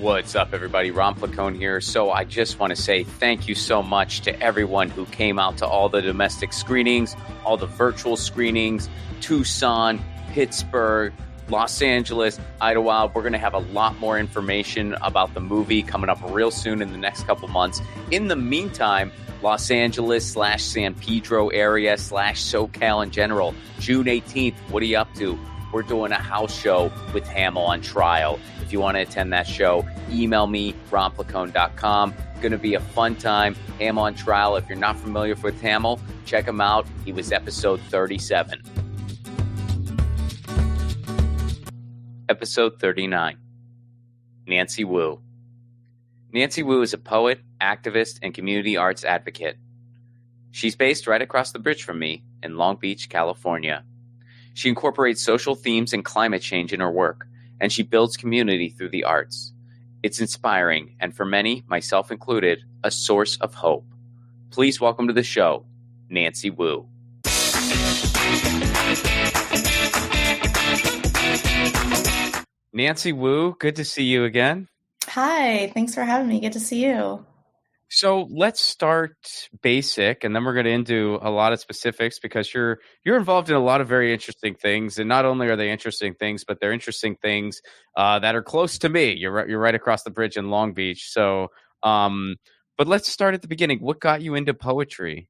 What's up, everybody? Ron Placone here. So I just want to say thank you so much to everyone who came out to all the domestic screenings, all the virtual screenings, Tucson, Pittsburgh, Los Angeles, Idlewild. We're going to have a lot more information about the movie coming up real soon in the next couple months. In the meantime, Los Angeles / San Pedro area / SoCal in general, June 18th, what are you up to? We're doing a house show with Hamill on Trial. If you want to attend that show, email me, ronplacone.com. Going to be a fun time. Hamill on Trial. If you're not familiar with Hamill, check him out. He was episode 37. Episode 39. Nancy Wu. Nancy Wu is a poet, activist, and community arts advocate. She's based right across the bridge from me in Long Beach, California. She incorporates social themes and climate change in her work, and she builds community through the arts. It's inspiring, and for many, myself included, a source of hope. Please welcome to the show, Nancy Wu. Nancy Wu, good to see you again. Hi, thanks for having me. Good to see you. So let's start basic, and then we're going to into a lot of specifics because you're involved in a lot of very interesting things, and not only are they interesting things, but they're interesting things that are close to me. You're right across the bridge in Long Beach. So, but let's start at the beginning. What got you into poetry?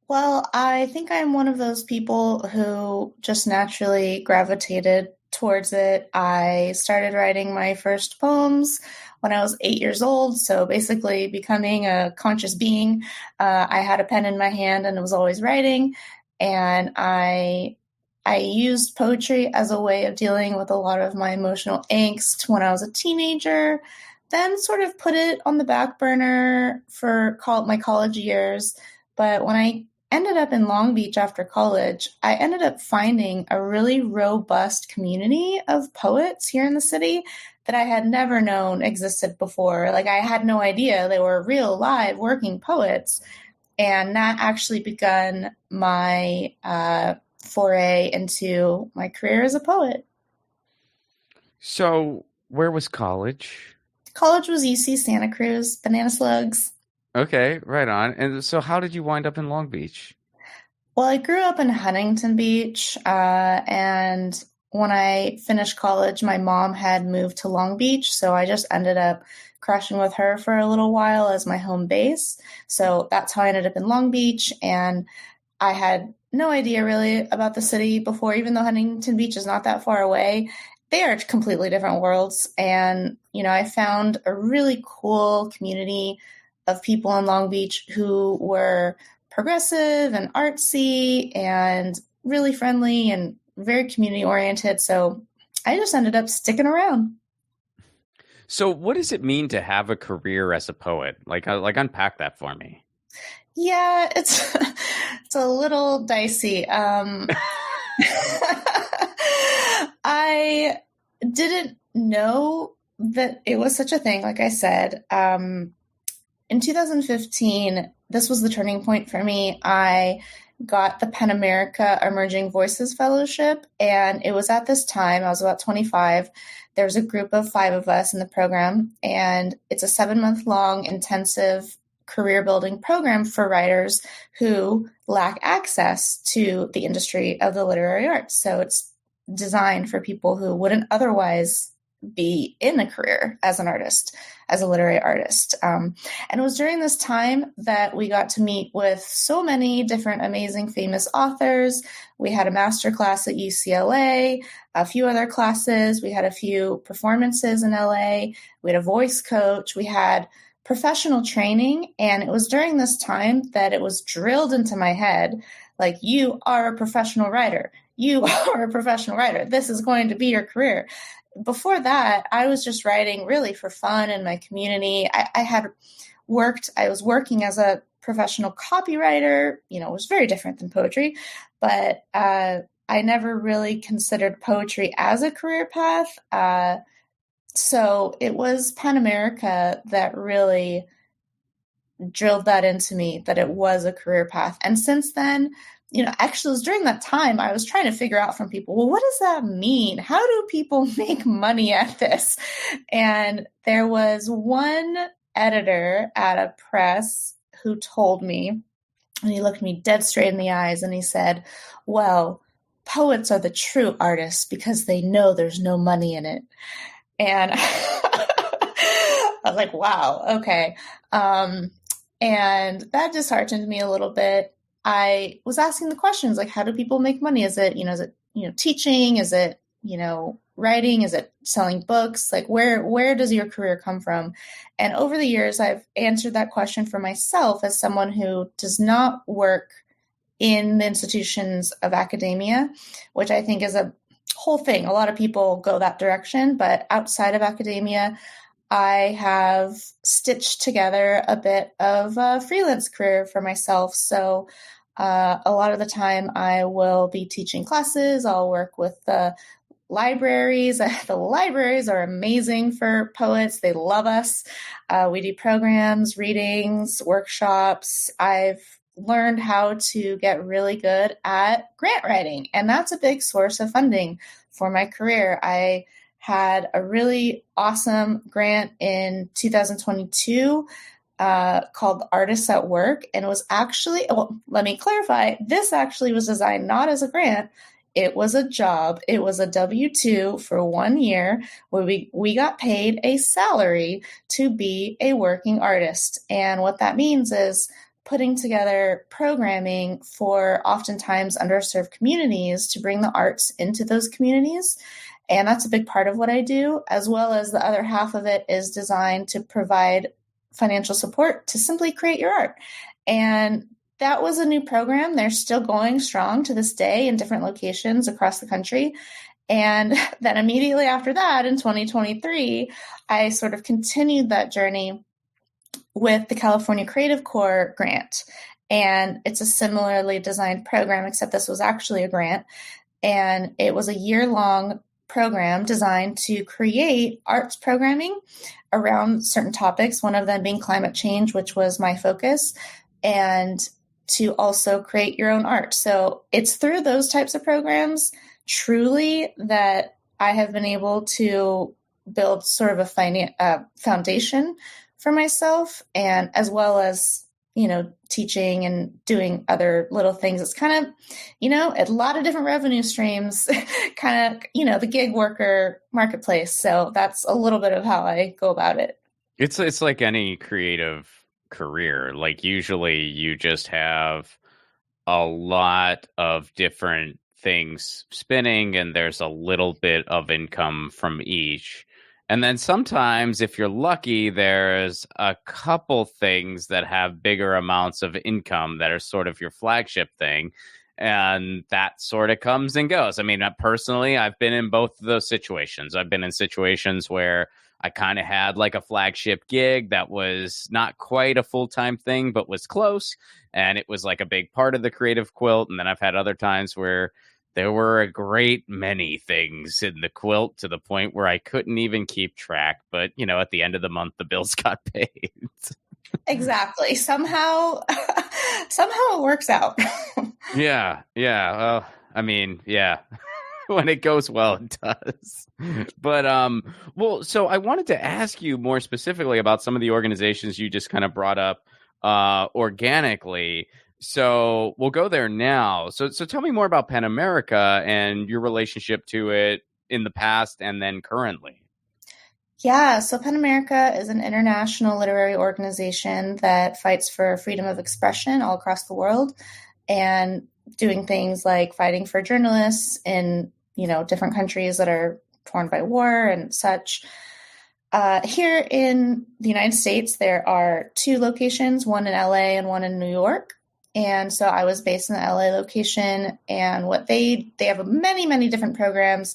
Well, I think I'm one of those people who just naturally gravitated towards it. I started writing my first poems when I was 8 years old. So basically becoming a conscious being, I had a pen in my hand and was always writing. And I used poetry as a way of dealing with a lot of my emotional angst when I was a teenager, then sort of put it on the back burner for my college years. But when I ended up in Long Beach after college, I ended up finding a really robust community of poets here in the city that I had never known existed before. Like, I had no idea they were real, live, working poets. And that actually begun my foray into my career as a poet. So where was college? College was UC Santa Cruz, Banana Slugs. Okay, right on. And so how did you wind up in Long Beach? Well, I grew up in Huntington Beach, and when I finished college, my mom had moved to Long Beach, so I just ended up crashing with her for a little while as my home base. So that's how I ended up in Long Beach, and I had no idea really about the city before, even though Huntington Beach is not that far away. They are completely different worlds, and I found a really cool community of people in Long Beach who were progressive and artsy and really friendly and very community oriented. So I just ended up sticking around. So what does it mean to have a career as a poet? Like unpack that for me. Yeah, it's a little dicey. I didn't know that it was such a thing. Like I said, in 2015, this was the turning point for me. I got the PEN America Emerging Voices Fellowship, and it was at this time, I was about 25. There was a group of 5 of us in the program, and it's a 7-month-long intensive career-building program for writers who lack access to the industry of the literary arts. So it's designed for people who wouldn't otherwise be in a career as an artist, as a literary artist. And it was during this time that we got to meet with so many different amazing, famous authors. We had a master class at UCLA, a few other classes. We had a few performances in LA. We had a voice coach. We had professional training. And it was during this time that it was drilled into my head, like, you are a professional writer. You are a professional writer. This is going to be your career. Before that, I was just writing really for fun in my community. I was working as a professional copywriter. It was very different than poetry, but I never really considered poetry as a career path. So it was PEN America that really drilled that into me, that it was a career path. And since then, actually it was during that time I was trying to figure out from people, well, what does that mean? How do people make money at this? And there was one editor at a press who told me, and he looked me dead straight in the eyes and he said, well, poets are the true artists because they know there's no money in it. And I was like, wow, okay. And that disheartened me a little bit. I was asking the questions like, how do people make money? Is it teaching? Is it, writing? Is it selling books? Like where does your career come from? And over the years, I've answered that question for myself as someone who does not work in the institutions of academia, which I think is a whole thing. A lot of people go that direction, but outside of academia, I have stitched together a bit of a freelance career for myself. So a lot of the time I will be teaching classes. I'll work with the libraries. The libraries are amazing for poets. They love us. We do programs, readings, workshops. I've learned how to get really good at grant writing, and that's a big source of funding for my career. I had a really awesome grant in 2022 called Artists at Work. And it was actually, let me clarify, this actually was designed not as a grant. It was a job. It was a W-2 for 1 year where we got paid a salary to be a working artist. And what that means is putting together programming for oftentimes underserved communities to bring the arts into those communities. And that's a big part of what I do, as well as the other half of it is designed to provide financial support to simply create your art. And that was a new program. They're still going strong to this day in different locations across the country. And then immediately after that, in 2023, I sort of continued that journey with the California Creative Corps grant. And it's a similarly designed program, except this was actually a grant. And it was a year-long program designed to create arts programming around certain topics, one of them being climate change, which was my focus, and to also create your own art. So it's through those types of programs truly that I have been able to build sort of a foundation for myself, and as well as teaching and doing other little things. It's kind of, a lot of different revenue streams, kind of, the gig worker marketplace. So that's a little bit of how I go about it. It's like any creative career. Like usually you just have a lot of different things spinning and there's a little bit of income from each. And then sometimes, if you're lucky, there's a couple things that have bigger amounts of income that are sort of your flagship thing. And that sort of comes and goes. I mean, personally, I've been in both of those situations. I've been in situations where I kind of had like a flagship gig that was not quite a full-time thing, but was close. And it was like a big part of the Creative Quilt. And then I've had other times where there were a great many things in the quilt to the point where I couldn't even keep track. But, at the end of the month, the bills got paid. Exactly. Somehow it works out. Yeah. Well, I mean, yeah. When it goes well, it does. But, so I wanted to ask you more specifically about some of the organizations you just kind of brought up organically. So we'll go there now. So tell me more about PEN America and your relationship to it in the past and then currently. Yeah, so PEN America is an international literary organization that fights for freedom of expression all across the world and doing things like fighting for journalists in, different countries that are torn by war and such. Here in the United States, there are 2 locations, one in LA and one in New York. And so I was based in the LA location, and what they have many, many different programs.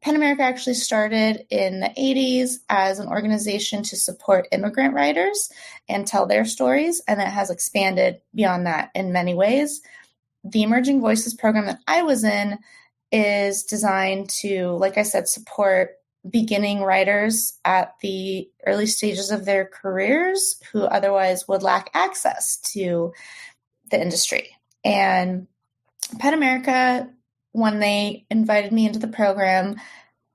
PEN America actually started in the 80s as an organization to support immigrant writers and tell their stories, and it has expanded beyond that in many ways. The Emerging Voices program that I was in is designed to, like I said, support beginning writers at the early stages of their careers who otherwise would lack access to the industry. And PEN America, when they invited me into the program,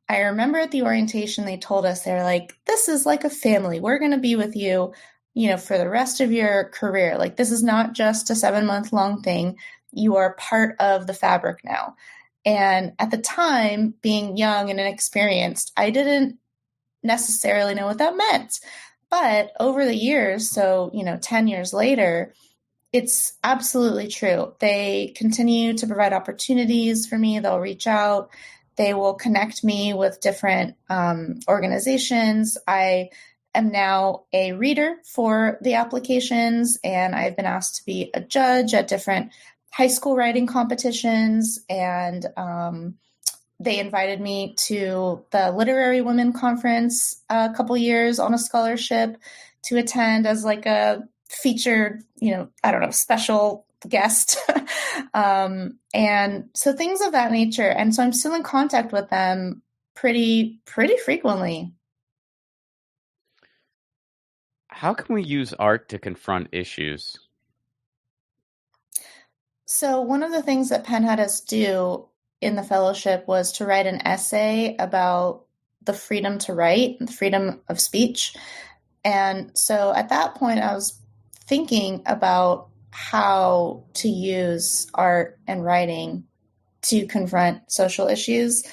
I remember at the orientation, they told us, they were like, this is like a family. We're going to be with you, for the rest of your career. Like, this is not just a 7-month long thing. You are part of the fabric now. And at the time, being young and inexperienced, I didn't necessarily know what that meant. But over the years, so, 10 years later, it's absolutely true. They continue to provide opportunities for me. They'll reach out. They will connect me with different organizations. I am now a reader for the applications, and I've been asked to be a judge at different high school writing competitions. And they invited me to the Literary Women Conference a couple years on a scholarship to attend as like a featured, special guest. And so things of that nature. And so I'm still in contact with them pretty frequently. How can we use art to confront issues? So one of the things that Penn had us do in the fellowship was to write an essay about the freedom to write, the freedom of speech. And so at that point, I was thinking about how to use art and writing to confront social issues.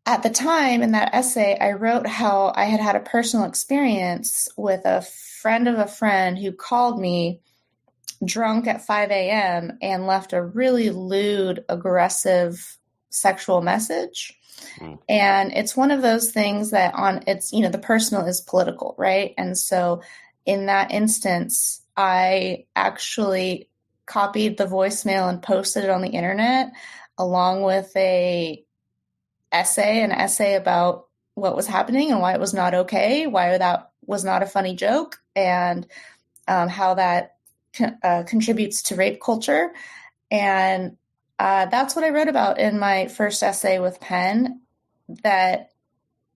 At the time, in that essay, I wrote how I had had a personal experience with a friend of a friend who called me drunk at 5 a.m. and left a really lewd, aggressive sexual message. And it's one of those things that the personal is political, right? And so in that instance, I actually copied the voicemail and posted it on the internet along with an essay about what was happening and why it was not okay, why that was not a funny joke, and how that contributes to rape culture. And that's what I wrote about in my first essay with Penn, that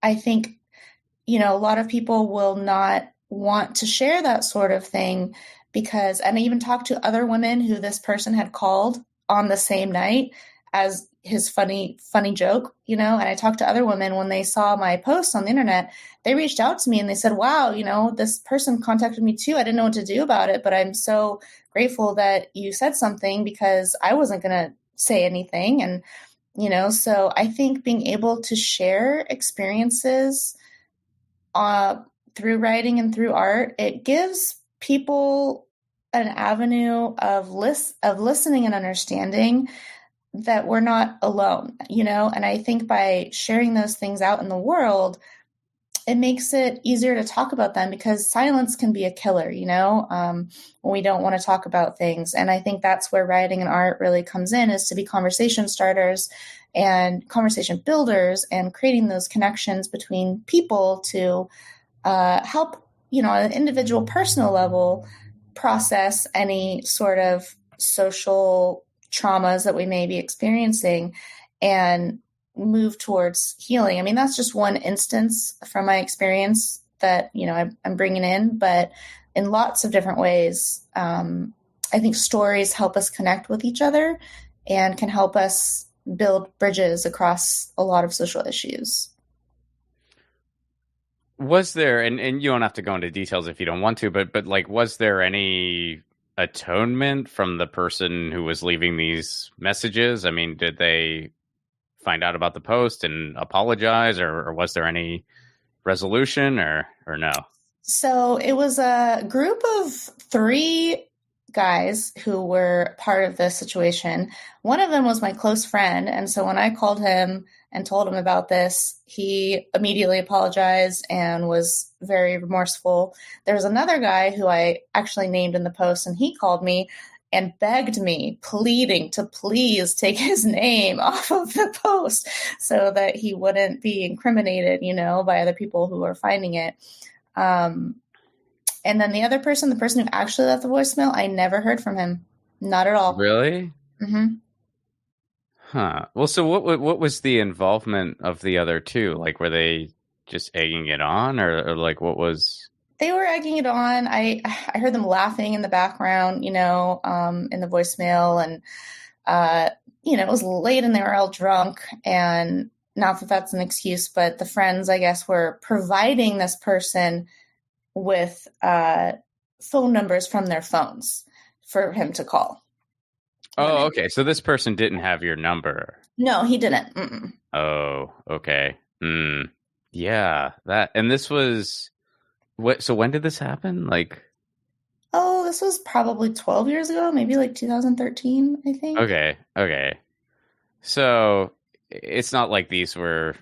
I think, a lot of people will not want to share that sort of thing because, and I even talked to other women who this person had called on the same night as his funny joke, and I talked to other women when they saw my post on the internet, they reached out to me and they said, wow, this person contacted me too. I didn't know what to do about it, but I'm so grateful that you said something because I wasn't going to say anything. And, so I think being able to share experiences through writing and through art, it gives people an avenue of listening and understanding that we're not alone, and I think by sharing those things out in the world, it makes it easier to talk about them because silence can be a killer, when we don't want to talk about things. And I think that's where writing and art really comes in, is to be conversation starters and conversation builders and creating those connections between people to help, on an individual personal level, process any sort of social traumas that we may be experiencing and move towards healing. I mean, that's just one instance from my experience that, I'm bringing in, but in lots of different ways, I think stories help us connect with each other and can help us build bridges across a lot of social issues. Was there, and you don't have to go into details if you don't want to, but like, was there any atonement from the person who was leaving these messages? I mean, did they find out about the post and apologize, or was there any resolution or no? So it was a group of 3 guys who were part of this situation. One of them was my close friend. And so when I called him and told him about this, he immediately apologized and was very remorseful. There was another guy who I actually named in the post, and he called me and begged me, pleading to please take his name off of the post so that he wouldn't be incriminated, by other people who are finding it. And then the other person, the person who actually left the voicemail, I never heard from him. Not at all. Really? Mm-hmm. Huh. Well, so what was the involvement of the other 2? Like, were they just egging it on, or like, what was? They were egging it on. I heard them laughing in the background, in the voicemail, and it was late and they were all drunk, and not that that's an excuse, but the friends, I guess, were providing this person with phone numbers from their phones for him to call. Oh, okay. So this person didn't have your number. No, he didn't. Mm-mm. Oh, okay. Yeah, and this was what? So when did this happen? Oh, this was probably 12 years ago, maybe 2013, I think. Okay. So it's not like these were,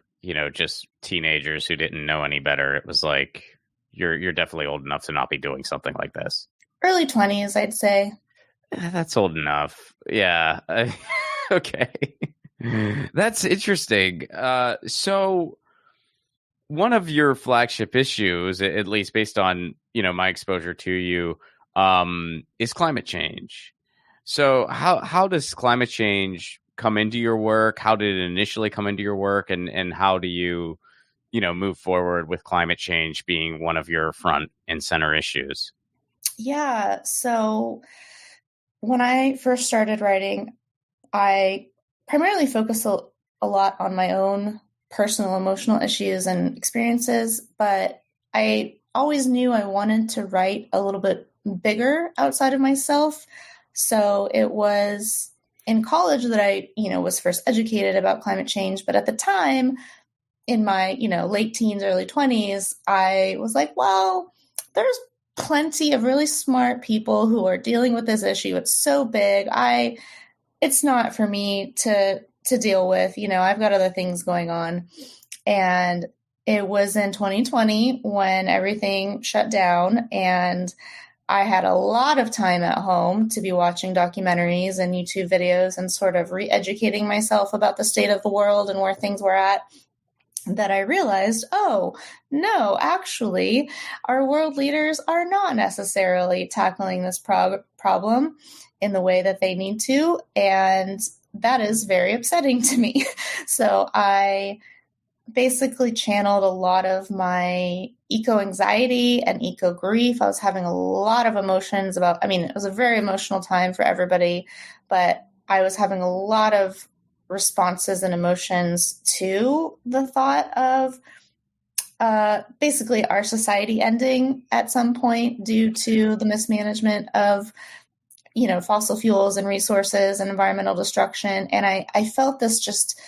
just teenagers who didn't know any better. It was like you're definitely old enough to not be doing something like this. Early 20s, I'd say. That's old enough. Yeah. Okay. That's interesting. So one of your flagship issues, at least based on, my exposure to you, is climate change. So how does climate change come into your work? How did it initially come into your work? And how do you, move forward with climate change being one of your front and center issues? Yeah. So when I first started writing, I primarily focused a lot on my own personal emotional issues and experiences, but I always knew I wanted to write a little bit bigger outside of myself. So it was in college that I, was first educated about climate change. But at the time, in my, late teens, early 20s, I was like, well, there's plenty of really smart people who are dealing with this issue. It's so big. It's not for me to deal with. I've got other things going on. And it was in 2020 when everything shut down, and I had a lot of time at home to be watching documentaries and YouTube videos and sort of re-educating myself about the state of the world and where things were at, that I realized, oh, no, actually, our world leaders are not necessarily tackling this problem in the way that they need to. And that is very upsetting to me. So I basically channeled a lot of my eco-anxiety and eco-grief. I was having a lot of emotions it was a very emotional time for everybody, but I was having a lot of responses and emotions to the thought of basically our society ending at some point due to the mismanagement of fossil fuels and resources and environmental destruction. And I felt this just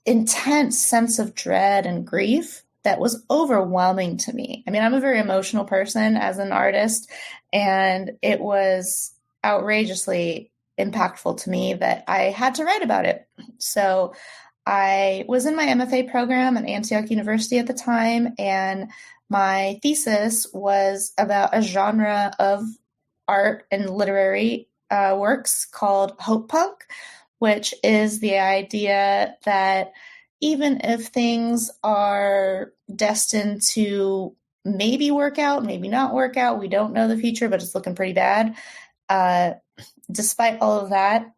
intense sense of dread and grief that was overwhelming to me. I'm a very emotional person as an artist, and it was outrageously impactful to me that I had to write about it. So I was in my MFA program at Antioch University at the time, and my thesis was about a genre of art and literary works called hope punk, which is the idea that even if things are destined to maybe work out, maybe not work out, we don't know the future, but it's looking pretty bad. Despite all of that,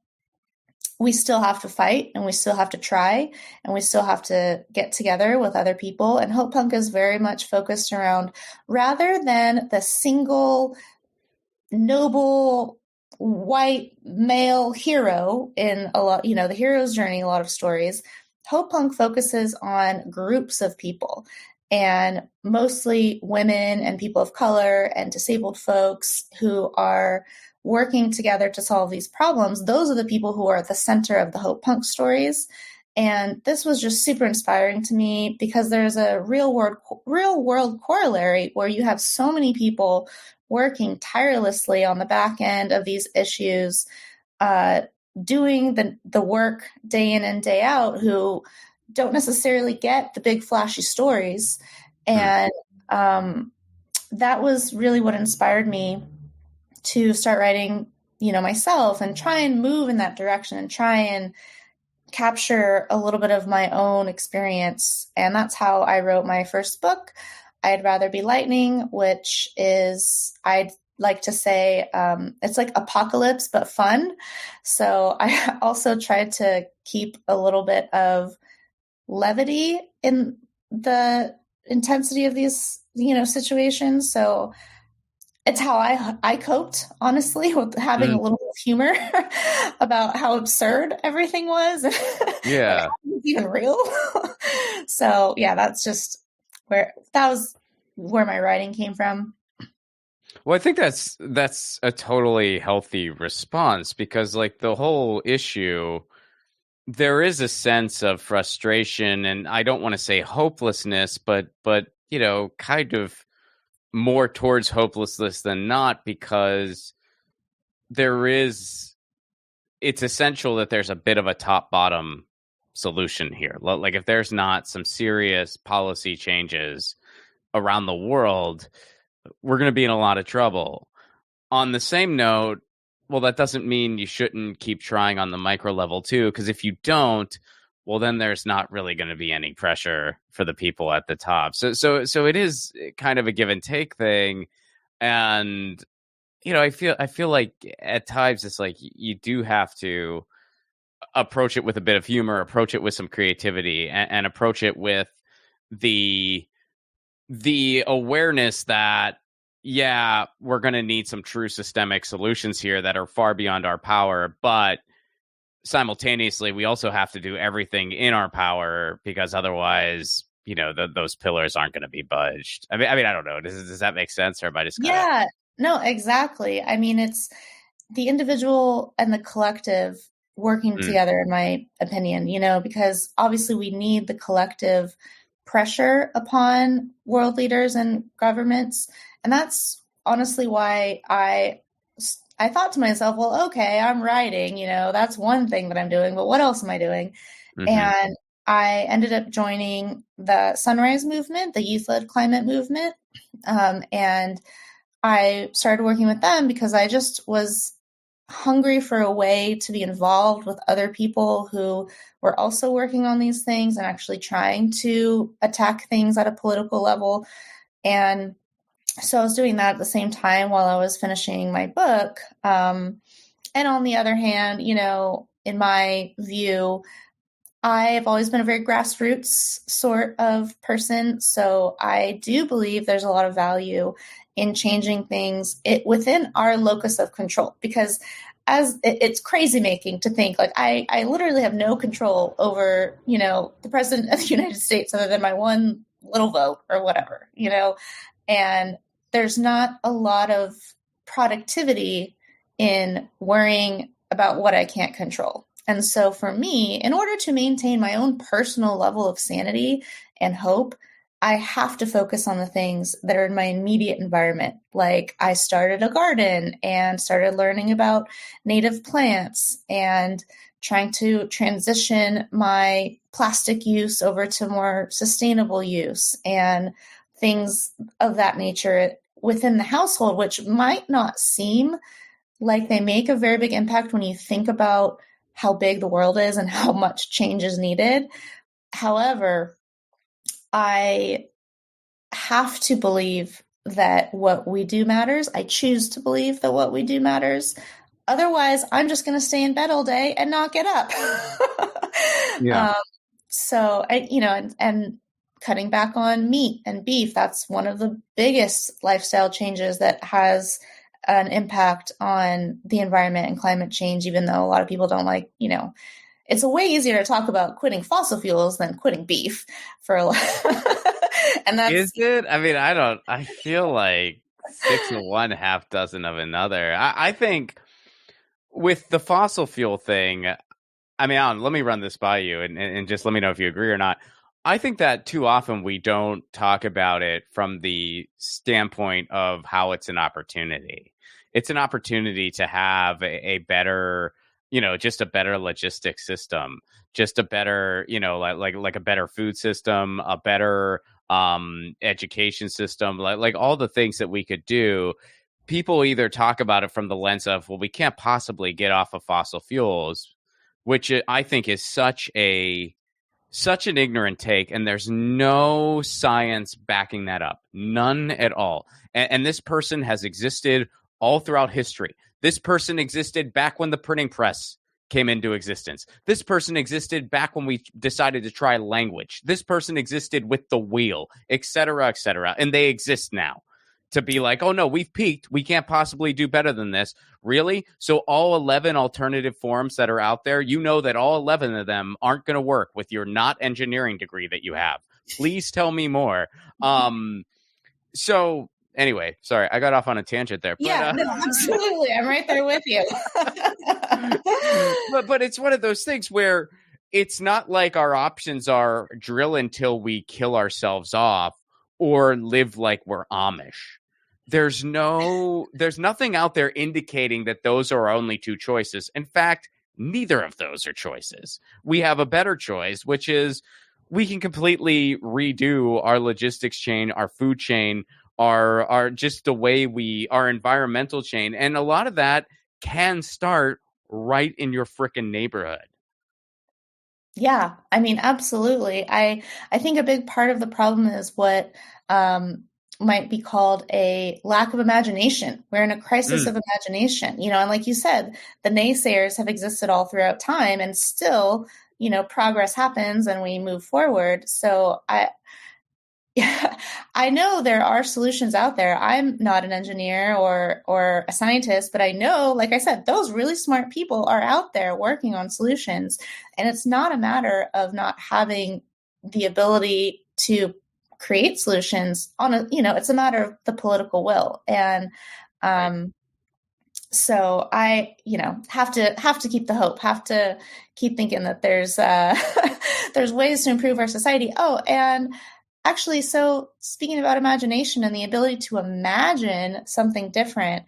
we still have to fight, and we still have to try, and we still have to get together with other people. And hope punk is very much focused around, rather than the single noble white male hero in a lot, the hero's journey, a lot of stories, hope punk focuses on groups of people, and mostly women and people of color and disabled folks who are working together to solve these problems. Those are the people who are at the center of the hope punk stories. And this was just super inspiring to me because there's a real world corollary where you have so many people working tirelessly on the back end of these issues, doing the work day in and day out, who don't necessarily get the big flashy stories. And that was really what inspired me to start writing, myself, and try and move in that direction and try and capture a little bit of my own experience. And that's how I wrote my first book, I'd Rather Be Lightning, which is, I'd like to say, it's like apocalypse, but fun. So I also tried to keep a little bit of levity in the intensity of these, situations. So it's how I coped, honestly, with having a little bit of humor about how absurd everything was. Like, Yeah. how is it even real? So yeah, that was where my writing came from. Well, I think that's a totally healthy response because like the whole issue, there is a sense of frustration and I don't want to say hopelessness, but kind of more towards hopelessness than not because there is it's essential that there's a bit of a top bottom solution here. Like if there's not some serious policy changes around the world, we're going to be in a lot of trouble. On the same note, well, that doesn't mean you shouldn't keep trying on the micro level too, because if you don't, well, then there's not really going to be any pressure for the people at the top. So it is kind of a give and take thing, and I feel like at times it's like you do have to approach it with a bit of humor, approach it with some creativity, and approach it with the awareness that yeah, we're going to need some true systemic solutions here that are far beyond our power, but simultaneously we also have to do everything in our power because otherwise those pillars aren't going to be budged. I mean I don't know, does that make sense, or am I just kind of Yeah, no, exactly. I mean, it's the individual and the collective working together, in my opinion, because obviously we need the collective pressure upon world leaders and governments. And that's honestly why I thought to myself, well, okay, I'm writing, that's one thing that I'm doing, but what else am I doing? And I ended up joining the Sunrise Movement, the youth-led climate movement. And I started working with them because I just was hungry for a way to be involved with other people who were also working on these things and actually trying to attack things at a political level. And so I was doing that at the same time while I was finishing my book. And on the other hand, in my view, I've always been a very grassroots sort of person. So I do believe there's a lot of value in changing things within our locus of control, because it's crazy making to think like I literally have no control over, the president of the United States other than my one little vote or whatever, and there's not a lot of productivity in worrying about what I can't control. And so for me, in order to maintain my own personal level of sanity and hope, I have to focus on the things that are in my immediate environment. Like I started a garden and started learning about native plants and trying to transition my plastic use over to more sustainable use and things of that nature within the household, which might not seem like they make a very big impact when you think about how big the world is and how much change is needed. However, I have to believe that what we do matters. I choose to believe that what we do matters. Otherwise, I'm just going to stay in bed all day and not get up. yeah. So, and cutting back on meat and beef, that's one of the biggest lifestyle changes that has an impact on the environment and climate change, even though a lot of people don't like, it's a way easier to talk about quitting fossil fuels than quitting beef for a lot. And that's, is it? I mean, I feel like 6 of one, half dozen of another. I think with the fossil fuel thing, I mean, Alan, let me run this by you and just let me know if you agree or not. I think that too often we don't talk about it from the standpoint of how it's an opportunity. It's an opportunity to have a better, just a better logistics system, just a better, like a better food system, a better education system, like all the things that we could do. People either talk about it from the lens of, well, we can't possibly get off of fossil fuels, which I think is such an ignorant take, and there's no science backing that up. None at all. And this person has existed all throughout history. This person existed back when the printing press came into existence. This person existed back when we decided to try language. This person existed with the wheel, et cetera, and they exist now. to be like, oh no, we've peaked. We can't possibly do better than this. Really? So all 11 alternative forms that are out there, you know that all 11 of them aren't going to work with your not engineering degree that you have. Please tell me more. So anyway, sorry, I got off on a tangent there. Yeah, no, absolutely. I'm right there with you. but it's one of those things where it's not like our options are drill until we kill ourselves off or live like we're Amish. There's nothing out there indicating that those are our only two choices. In fact, neither of those are choices. We have a better choice, which is we can completely redo our logistics chain, our food chain, our just the way our environmental chain. And a lot of that can start right in your frickin' neighborhood. Yeah, I mean, absolutely. I think a big part of the problem is what might be called a lack of imagination. We're in a crisis of imagination, and like you said, the naysayers have existed all throughout time, and still, progress happens and we move forward. So I know there are solutions out there. I'm not an engineer or a scientist, but I know, like I said, those really smart people are out there working on solutions. And it's not a matter of not having the ability to create solutions it's a matter of the political will. And so I, have to keep the hope, have to keep thinking that there's there's ways to improve our society. Oh, and actually, so speaking about imagination and the ability to imagine something different,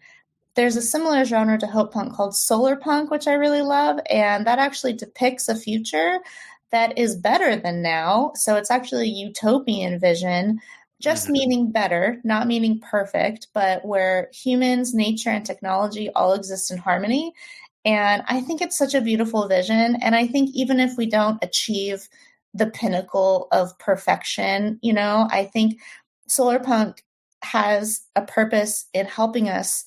there's a similar genre to hope punk called solar punk, which I really love. And that actually depicts a future that is better than now. So it's actually a utopian vision, just meaning better, not meaning perfect, but where humans, nature, and technology all exist in harmony. And I think it's such a beautiful vision. And I think even if we don't achieve the pinnacle of perfection, I think solar punk has a purpose in helping us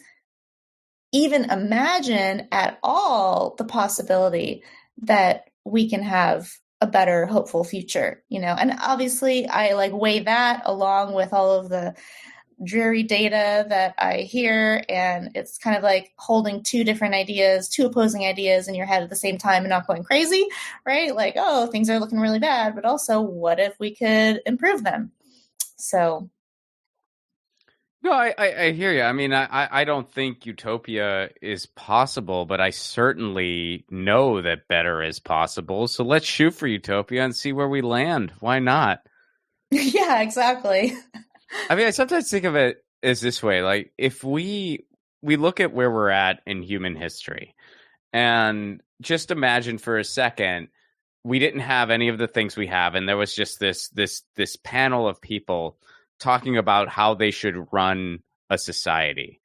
even imagine at all the possibility that we can have a better, hopeful future, and obviously I weigh that along with all of the dreary data that I hear, and it's kind of like holding two opposing ideas in your head at the same time and not going crazy, right? Like, oh, things are looking really bad, but also what if we could improve them? So. No, I hear you. I mean, I don't think utopia is possible, but I certainly know that better is possible. So let's shoot for utopia and see where we land. Why not? Yeah, exactly. I mean, I sometimes think of it as this way. Like, if we look at where we're at in human history, and just imagine for a second, we didn't have any of the things we have, and there was just this panel of people talking about how they should run a society.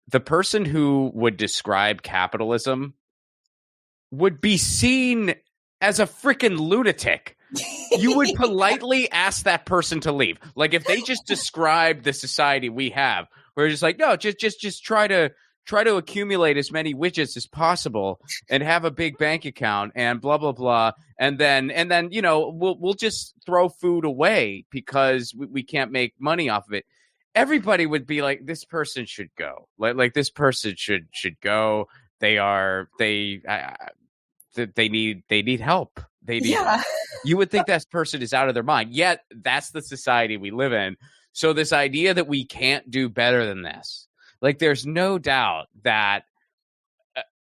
The person who would describe capitalism would be seen as a freaking lunatic. You would politely ask that person to leave. Like, if they just described the society we have, we're just like, no, just try to accumulate as many widgets as possible and have a big bank account and blah blah blah, and then we'll just throw food away because we can't make money off of it. Everybody would be like, this person should go. Like this person should go. They need help. You would think that person is out of their mind. Yet that's the society we live in. So this idea that we can't do better than this, like, there's no doubt that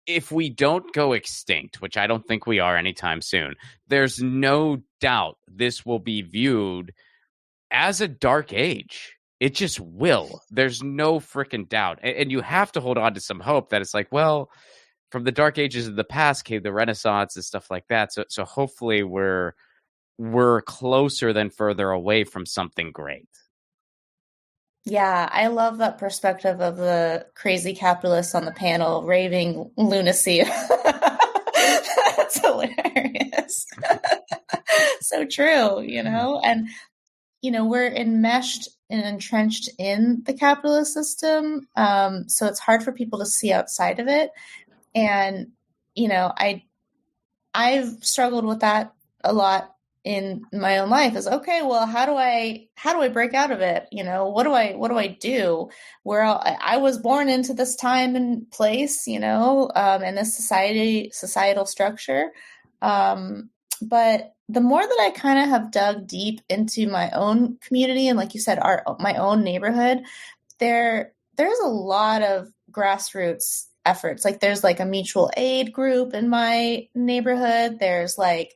if we don't go extinct, which I don't think we are anytime soon, there's no doubt this will be viewed as a dark age. It just will. There's no freaking doubt. And you have to hold on to some hope that it's like, well, from the dark ages of the past came the Renaissance and stuff like that. So hopefully we're closer than further away from something great. Yeah, I love that perspective of the crazy capitalists on the panel raving lunacy. That's hilarious. So true, and, we're enmeshed and entrenched in the capitalist system. So it's hard for people to see outside of it. And, I've struggled with that a lot in my own life is, okay, well, how do I break out of it? What do I do? I was born into this time and place, and this societal structure. But the more that I kind of have dug deep into my own community and, like you said, my own neighborhood, there's a lot of grassroots efforts. Like there's like a mutual aid group in my neighborhood. There's like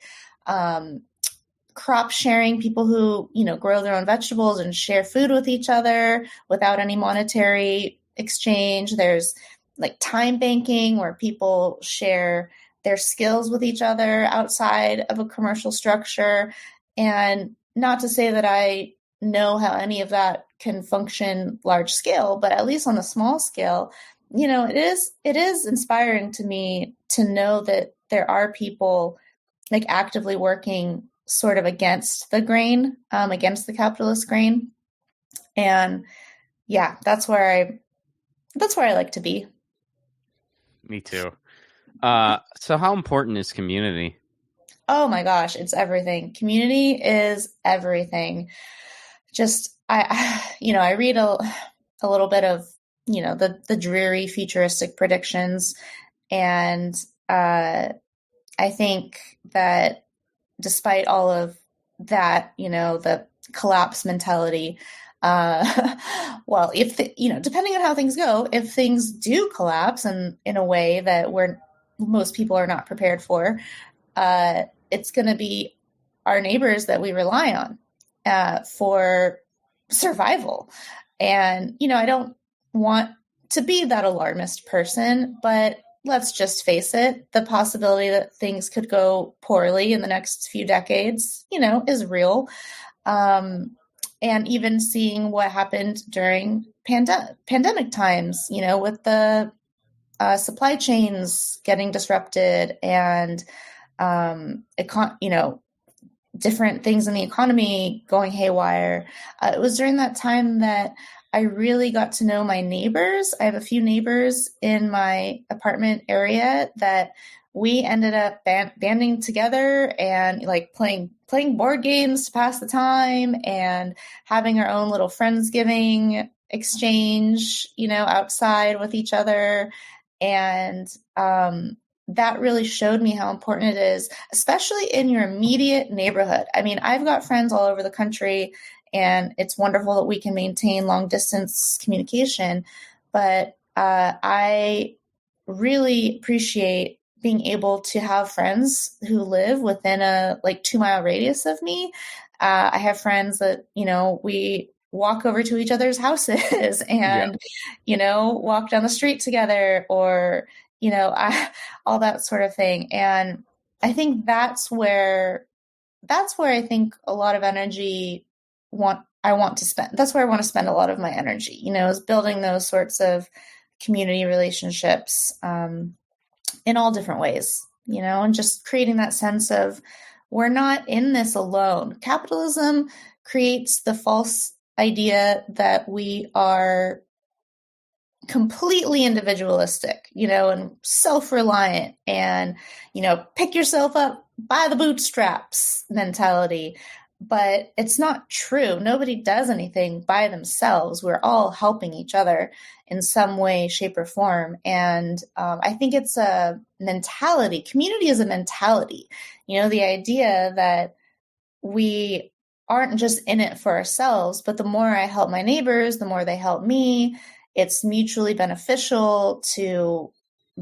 crop sharing, people who, grow their own vegetables and share food with each other without any monetary exchange. There's like time banking where people share their skills with each other outside of a commercial structure. And not to say that I know how any of that can function large scale, but at least on a small scale, it is inspiring to me to know that there are people like actively working sort of against the grain, against the capitalist grain. And yeah, that's where I like to be. Me too. So how important is community? Oh my gosh, it's everything. Community is everything. Just, I read a little bit of, the dreary futuristic predictions. And I think that despite all of that, the collapse mentality, well, depending on how things go, if things do collapse and in a way that most people are not prepared for, it's going to be our neighbors that we rely on for survival. And, I don't want to be that alarmist person, but let's just face it, the possibility that things could go poorly in the next few decades, is real. And even seeing what happened during pandemic times, with the supply chains getting disrupted and, different things in the economy going haywire. It was during that time that I really got to know my neighbors. I have a few neighbors in my apartment area that we ended up banding together and like playing board games to pass the time and having our own little Friendsgiving exchange, outside with each other. And that really showed me how important it is, especially in your immediate neighborhood. I mean, I've got friends all over the country, and it's wonderful that we can maintain long distance communication. But I really appreciate being able to have friends who live within a 2-mile radius of me. I have friends that, we walk over to each other's houses and, walk down the street together or, all that sort of thing. And I think that's where I think a lot of energy I want to spend. That's where I want to spend a lot of my energy, is building those sorts of community relationships in all different ways, and just creating that sense of we're not in this alone. Capitalism creates the false idea that we are completely individualistic, and self-reliant and, pick yourself up by the bootstraps mentality. But it's not true. Nobody does anything by themselves. We're all helping each other in some way, shape, or form. And I think it's a mentality. Community is a mentality. The idea that we aren't just in it for ourselves, but the more I help my neighbors, the more they help me. It's mutually beneficial to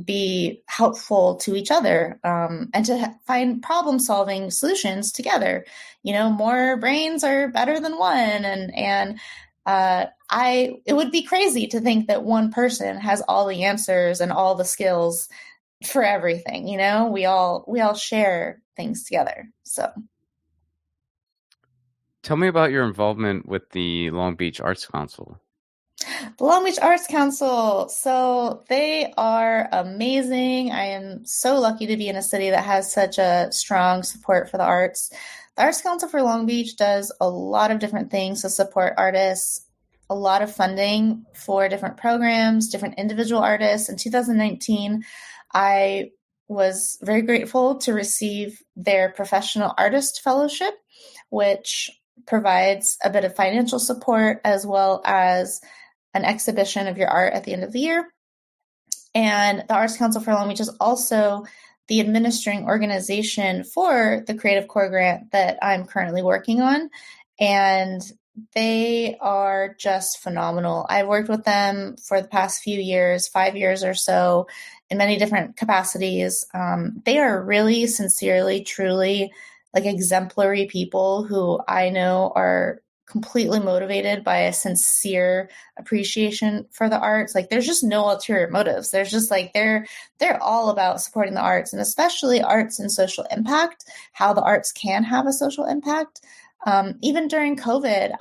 be helpful to each other and to find problem-solving solutions together. More brains are better than one, and it would be crazy to think that one person has all the answers and all the skills for everything. We all share things together. So, tell me about your involvement with the Long Beach Arts Council. The Long Beach Arts Council. So they are amazing. I am so lucky to be in a city that has such a strong support for the arts. The Arts Council for Long Beach does a lot of different things to support artists, a lot of funding for different programs, different individual artists. In 2019, I was very grateful to receive their Professional Artist Fellowship, which provides a bit of financial support as well as an exhibition of your art at the end of the year. And the Arts Council for Long Beach is also the administering organization for the Creative Core grant that I'm currently working on. And they are just phenomenal. I've worked with them for the past few years, 5 years or so, in many different capacities. They are really sincerely, truly like exemplary people who I know are completely motivated by a sincere appreciation for the arts. Like there's just no ulterior motives. There's just like they're all about supporting the arts, and especially arts and social impact, how the arts can have a social impact. Even during COVID,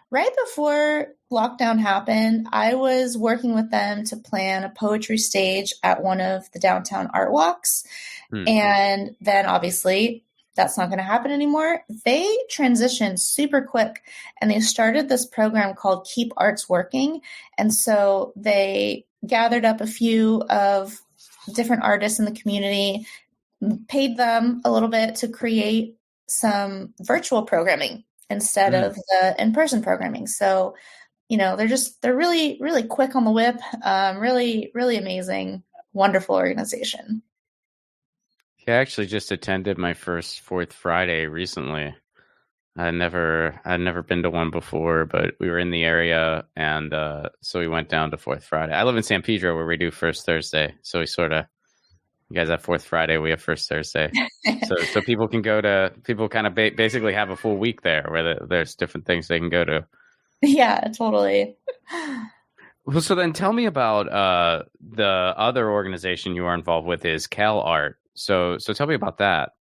right before lockdown happened, I was working with them to plan a poetry stage at one of the downtown art walks. And then obviously that's not going to happen anymore. They transitioned super quick, and they started this program called Keep Arts Working. And so they gathered up a few of different artists in the community, paid them a little bit to create some virtual programming instead of the in-person programming. So, they're really, really quick on the whip. Really, really amazing, wonderful organization. Yeah, I actually just attended my first Fourth Friday recently. I'd never been to one before, but we were in the area, and so we went down to Fourth Friday. I live in San Pedro, where we do First Thursday, so you guys have Fourth Friday, we have First Thursday. so people can people kind of basically have a full week there where there's different things they can go to. Yeah, totally. Well, so then tell me about the other organization you are involved with is Cal Art. So tell me about that.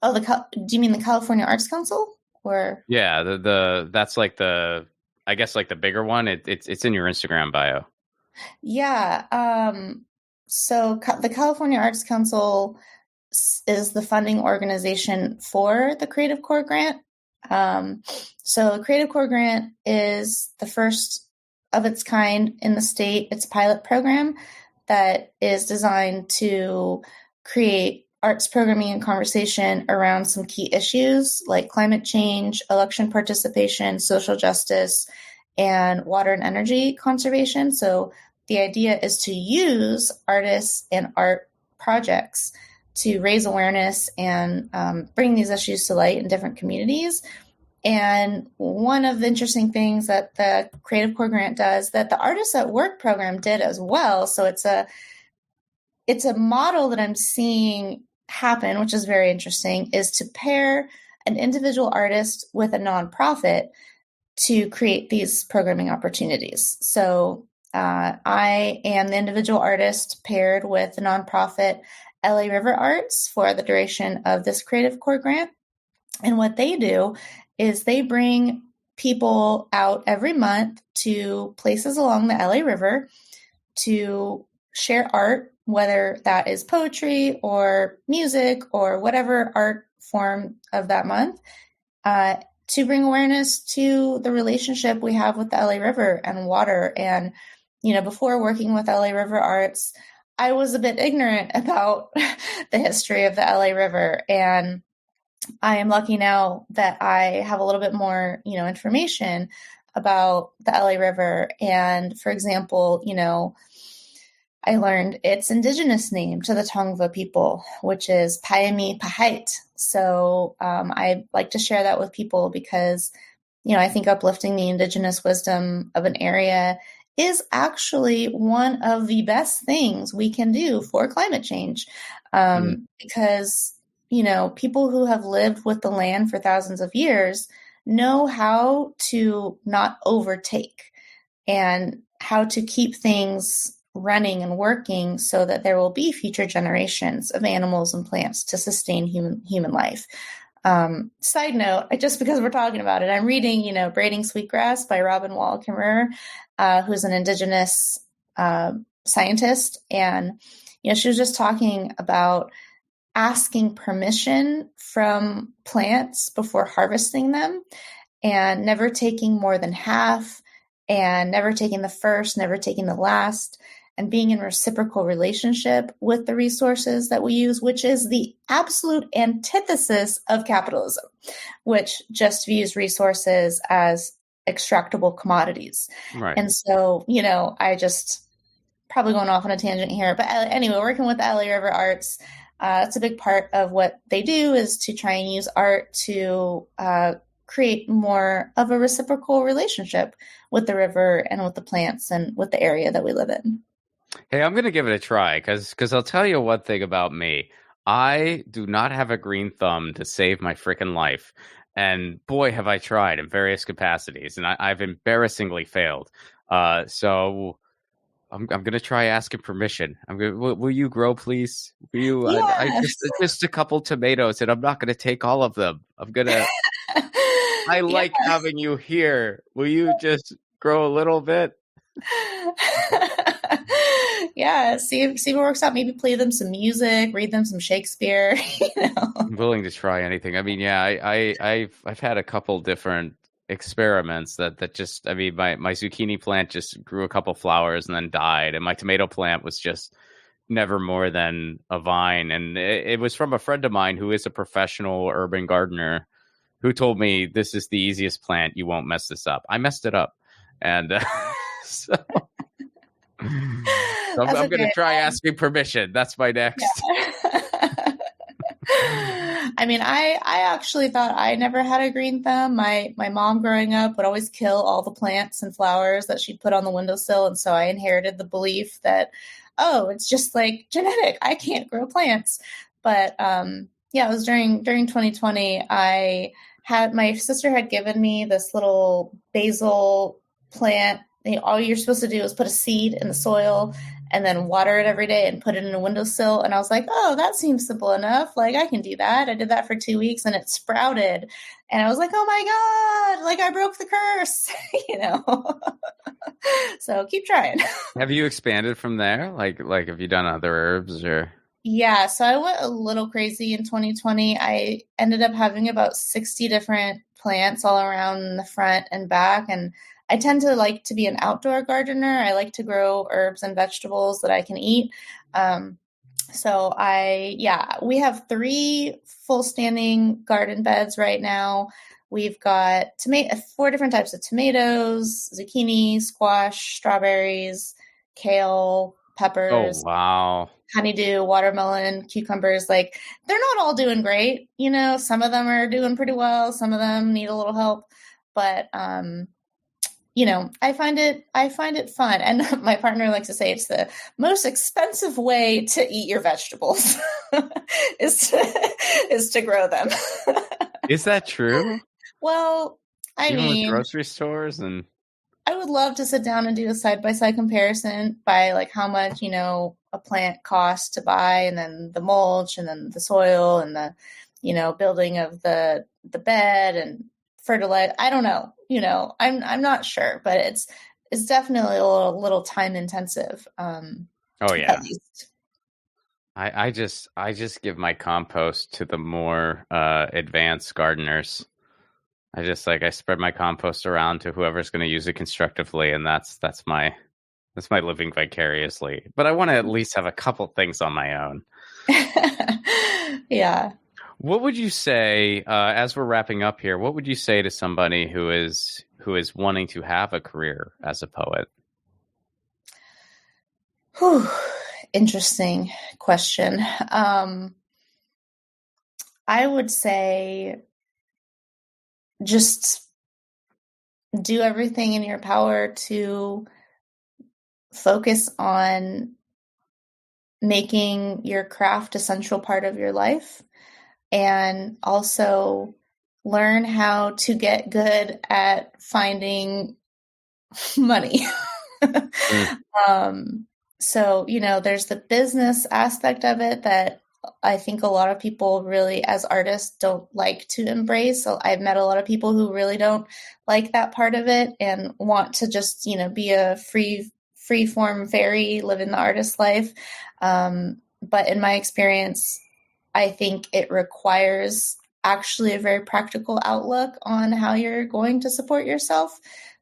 Oh, do you mean the California Arts Council? Or yeah, that's like I guess like the bigger one. It's in your Instagram bio. Yeah. So the California Arts Council is the funding organization for the Creative Core grant. So the Creative Core grant is the first of its kind in the state. It's a pilot program that is designed to create arts programming and conversation around some key issues like climate change, election participation, social justice, and water and energy conservation. So the idea is to use artists and art projects to raise awareness and bring these issues to light in different communities. And one of the interesting things that the Creative Core grant does that the Artists at Work program did as well. So it's a model that I'm seeing happen, which is very interesting, is to pair an individual artist with a nonprofit to create these programming opportunities. So I am the individual artist paired with the nonprofit LA River Arts for the duration of this Creative Core grant. And what they do is they bring people out every month to places along the LA River to share art, whether that is poetry or music or whatever art form of that month, to bring awareness to the relationship we have with the LA River and water. And, before working with LA River Arts, I was a bit ignorant about the history of the LA River. And I am lucky now that I have a little bit more, information about the LA River. And for example, I learned its indigenous name to the Tongva people, which is Pyami Pahait. So I like to share that with people because, I think uplifting the indigenous wisdom of an area is actually one of the best things we can do for climate change. Because, people who have lived with the land for thousands of years know how to not overtake and how to keep things running and working so that there will be future generations of animals and plants to sustain human life. Side note, just because we're talking about it, I'm reading, Braiding Sweetgrass by Robin Wall Kimmerer, who's an indigenous scientist. And, she was just talking about asking permission from plants before harvesting them and never taking more than half and never taking the first, never taking the last. and being in reciprocal relationship with the resources that we use, which is the absolute antithesis of capitalism, which just views resources as extractable commodities. Right. And so, I just probably going off on a tangent here, but anyway, working with the LA River Arts, it's a big part of what they do is to try and use art to create more of a reciprocal relationship with the river and with the plants and with the area that we live in. Hey, I'm going to give it a try because I'll tell you one thing about me. I do not have a green thumb to save my freaking life. And boy, have I tried in various capacities, and I've embarrassingly failed. So I'm going to try asking permission. Will you grow, please? Will you? Yeah. Just a couple tomatoes, and I'm not going to take all of them. I'm going to. I like having you here. Will you just grow a little bit? Yeah, see if it works out. Maybe play them some music, read them some Shakespeare. I'm willing to try anything. I mean, yeah, I've had a couple different experiments that just, I mean, my zucchini plant just grew a couple flowers and then died, and my tomato plant was just never more than a vine. And it was from a friend of mine who is a professional urban gardener, who told me this is the easiest plant. You won't mess this up. I messed it up. And so I'm going to try asking permission. That's my next. Yeah. I mean, I actually thought I never had a green thumb. My mom growing up would always kill all the plants and flowers that she'd put on the windowsill. And so I inherited the belief that, oh, it's just like genetic. I can't grow plants. But yeah, it was during 2020. My sister had given me this little basil plant. All you're supposed to do is put a seed in the soil and then water it every day and put it in a windowsill. And I was like, oh, that seems simple enough. Like, I can do that. I did that for 2 weeks and it sprouted. And I was like, oh my God, like I broke the curse, So keep trying. Have you expanded from there? Like have you done other herbs or? Yeah, so I went a little crazy in 2020. I ended up having about 60 different plants all around the front and back. And I tend to like to be an outdoor gardener. I like to grow herbs and vegetables that I can eat. So we have 3 full standing garden beds right now. We've got 4 different types of tomatoes, zucchini, squash, strawberries, kale, peppers. Oh, wow. Honeydew, watermelon, cucumbers. Like, they're not all doing great. Some of them are doing pretty well. Some of them need a little help, but, I find it fun. And my partner likes to say it's the most expensive way to eat your vegetables is to grow them. Is that true? Well, Even with grocery stores and. I would love to sit down and do a side-by-side comparison by like how much, a plant costs to buy, and then the mulch, and then the soil, and the, building of the bed and fertilize. I don't know, I'm not sure, but it's definitely a little time intensive. Oh yeah. At least. I just give my compost to the more advanced gardeners. I spread my compost around to whoever's going to use it constructively, and that's my living vicariously. But I want to at least have a couple things on my own. Yeah. What would you say, as we're wrapping up here? What would you say to somebody who is wanting to have a career as a poet? Whew. Interesting question. I would say, just do everything in your power to focus on making your craft a central part of your life, and also learn how to get good at finding money. So, there's the business aspect of it that I think a lot of people really, as artists, don't like to embrace. So I've met a lot of people who really don't like that part of it and want to just, be a free form fairy, live in the artist life. But in my experience, I think it requires actually a very practical outlook on how you're going to support yourself.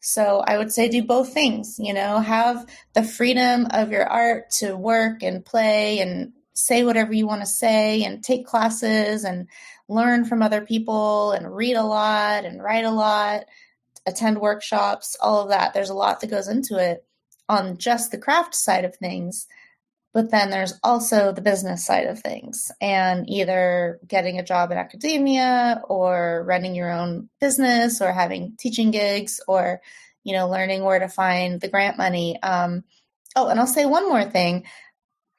So I would say do both things, have the freedom of your art to work and play and say whatever you want to say and take classes and learn from other people and read a lot and write a lot, attend workshops, all of that. There's a lot that goes into it on just the craft side of things. But then there's also the business side of things, and either getting a job in academia or running your own business or having teaching gigs or, learning where to find the grant money. And I'll say one more thing.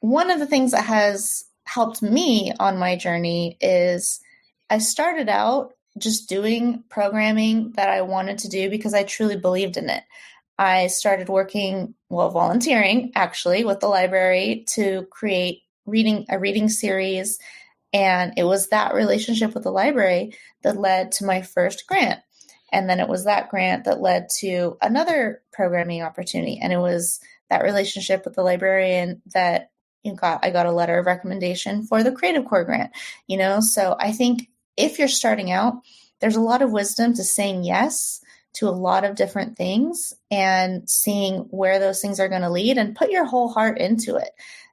One of the things that has helped me on my journey is I started out just doing programming that I wanted to do because I truly believed in it. I started volunteering actually with the library to create a reading series. And it was that relationship with the library that led to my first grant. And then it was that grant that led to another programming opportunity. And it was that relationship with the librarian that I got a letter of recommendation for the Creative Corps grant, So I think if you're starting out, there's a lot of wisdom to saying yes to a lot of different things and seeing where those things are going to lead, and put your whole heart into it.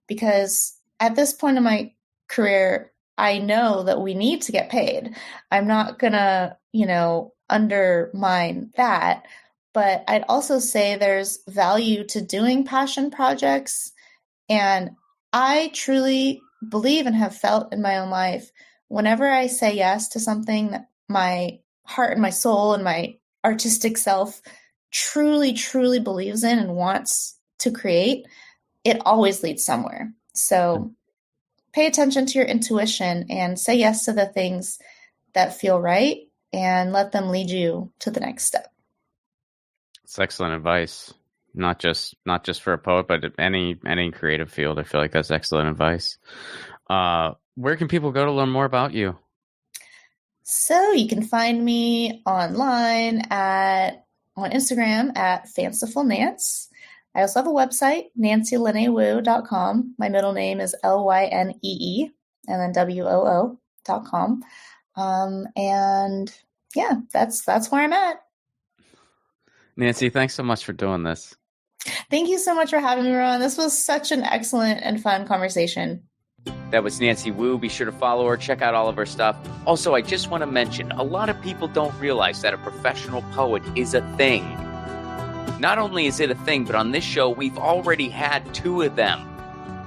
Because at this point in my career, I know that we need to get paid. I'm not going to, undermine that. But I'd also say there's value to doing passion projects. And I truly believe and have felt in my own life, whenever I say yes to something that my heart and my soul and my artistic self truly, truly believes in and wants to create, it always leads somewhere. So pay attention to your intuition and say yes to the things that feel right and let them lead you to the next step. It's excellent advice. Not just for a poet, but any creative field. I feel like that's excellent advice. Where can people go to learn more about you? So you can find me online on Instagram at Fanciful Nance. I also have a website, nancylenewu.com. My middle name is Lynee and then WOO.com. And yeah, that's where I'm at. Nancy, thanks so much for doing this. Thank you so much for having me, Ron. This was such an excellent and fun conversation. That was Nancy Wu. Be sure to follow her, check out all of her stuff. Also, I just want to mention, a lot of people don't realize that a professional poet is a thing. Not only is it a thing, but on this show, we've already had 2 of them.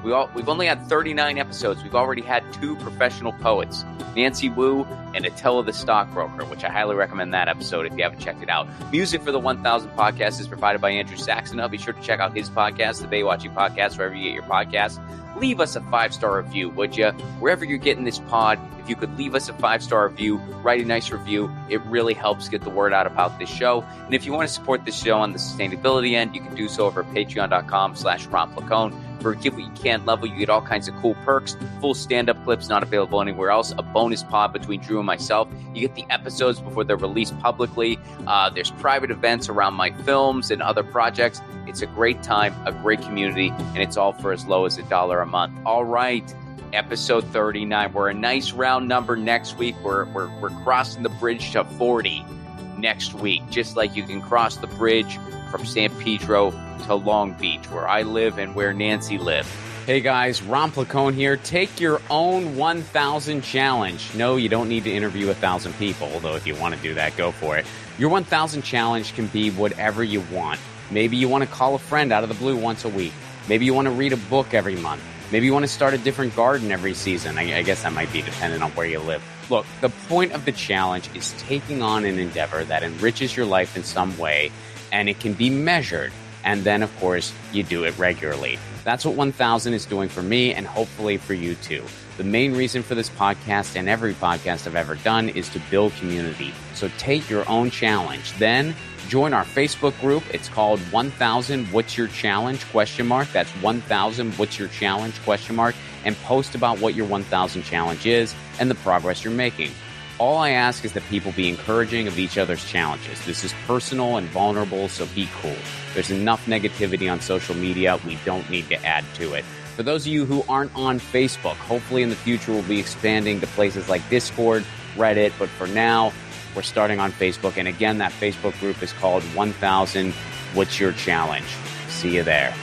We've only had 39 episodes. We've already had 2 professional poets, Nancy Wu and Attila the Stockbroker, which I highly recommend that episode if you haven't checked it out. Music for the 1000 podcast is provided by Andrew Saxonell. Be sure to check out his podcast, the Baywatching Podcast, wherever you get your podcasts. Leave us a 5-star review, would you? Wherever you're getting this pod, if you could leave us a 5-star review, write a nice review, it really helps get the word out about this show. And if you want to support this show on the sustainability end, you can do so over at patreon.com/RonPlacone. For a Give What You Can level, you get all kinds of cool perks, full stand-up clips not available anywhere else, a bonus pod between Drew and myself. You get the episodes before they're released publicly. There's private events around my films and other projects. It's a great time, a great community, and it's all for as low as $1 a month. All right, episode 39. We're a nice round number next week. We're crossing the bridge to 40 next week, just like you can cross the bridge from San Pedro to Long Beach, where I live and where Nancy lived. Hey guys, Ron Placone here. Take your own 1,000 challenge. No, you don't need to interview 1,000 people, although if you want to do that, go for it. Your 1,000 challenge can be whatever you want. Maybe you want to call a friend out of the blue once a week. Maybe you want to read a book every month. Maybe you want to start a different garden every season. I guess that might be dependent on where you live. Look, the point of the challenge is taking on an endeavor that enriches your life in some way, and it can be measured. And then, of course, you do it regularly. That's what 1,000 is doing for me, and hopefully for you too. The main reason for this podcast and every podcast I've ever done is to build community. So take your own challenge. Then join our Facebook group. It's called 1,000 What's Your Challenge? ? That's 1,000 What's Your Challenge ? And post about what your 1,000 challenge is and the progress you're making. All I ask is that people be encouraging of each other's challenges. This is personal and vulnerable, so be cool. There's enough negativity on social media. We don't need to add to it. For those of you who aren't on Facebook, hopefully in the future we'll be expanding to places like Discord, Reddit, but for now, We're starting on Facebook. And again, that Facebook group is called 1000 What's Your Challenge? See you there.